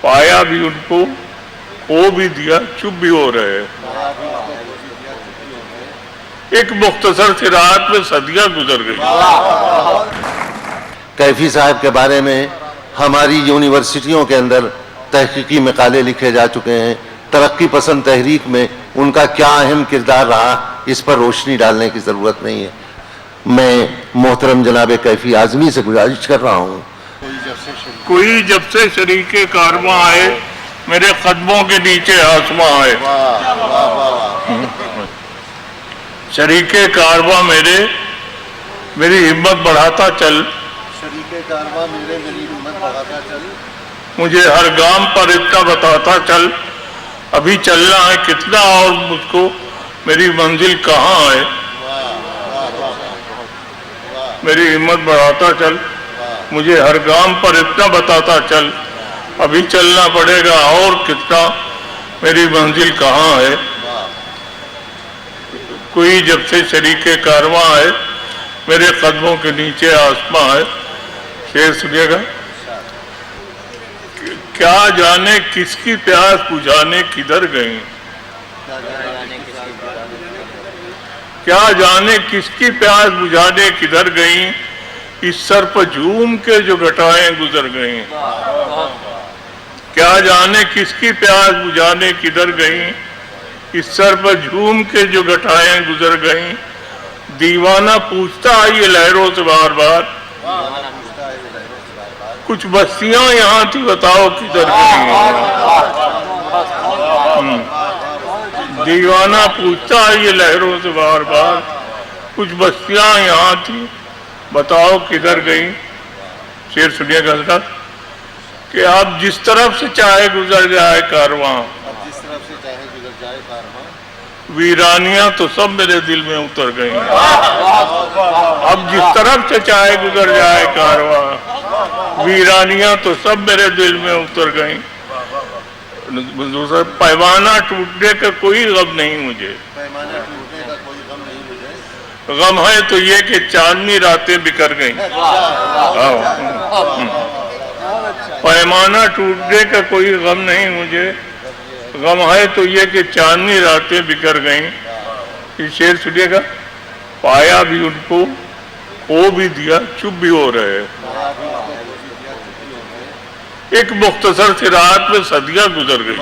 पाया भी उनको, खो भी दिया, चुप भी हो रहे। एक मुख्तसर सी रात में सदियां गुजर गई। कैफी साहब के बारे में हमारी यूनिवर्सिटियों के अंदर तहकीकी मकाले लिखे जा चुके हैं। तरक्की पसंद तहरीक में उनका क्या अहम किरदार रहा, इस पर रोशनी डालने की ज़रूरत नहीं है। मैं मोहतरम जनाब कैफी आज़मी से गुजारिश कर रहा हूँ, कोई जब से शरीके कारवां आए, मेरे कदमों के नीचे आसमां आए। शरीके कारवां मेरी हिम्मत बढ़ाता चल, शरीके कारवां मेरी हिम्मत बढ़ाता चल, मुझे हर गाम पर इतना बताता चल, अभी चलना है कितना और मुझको मेरी मंजिल कहाँ है। मेरी हिम्मत बढ़ाता चल, मुझे हर गाम पर इतना बताता चल, अभी चलना पड़ेगा और कितना मेरी मंजिल कहाँ है। कोई जब से शरीके कारवां आए, मेरे कदमों के नीचे आसमां है। शेर सुनिएगा। क्या जाने किसकी प्यास बुझाने किधर गई, क्या जाने किसकी प्यास बुझाने किधर गई, इस सर पर झूम के जो घटाएं गुजर गई। क्या जाने किसकी प्यास बुझाने किधर गई, इस सर पर झूम के जो घटाएं गुजर गई। दीवाना पूछता है ये लहरों से बार बार, कुछ बस्तियां यहाँ थी बताओ किधर गई। दीवाना पूछता है ये लहरों से बार बार, कुछ बस्तियां यहाँ थी बताओ किधर गई। शेर सुनिएगा हज़रात कि आप जिस तरफ से चाहे गुजर जाए कारवां, वीरानियां तो सब मेरे दिल में उतर गई। अब जिस तरफ से चाहे गुजर जाए कारवां, वीरानियां तो सब मेरे दिल में उतर गई। दूसरा, पैमाना टूटने का कोई गम नहीं मुझे, गम है तो ये कि चांदनी रातें बिखर गई। पैमाना टूटने का कोई गम नहीं मुझे, गम है तो ये कि चांदनी रातें बिखर गईं। ये शेर सुनिएगा। पाया भी उनको, खो भी दिया, चुप भी हो रहे। एक मुख्तसर सी रात में सदियां गुजर गई।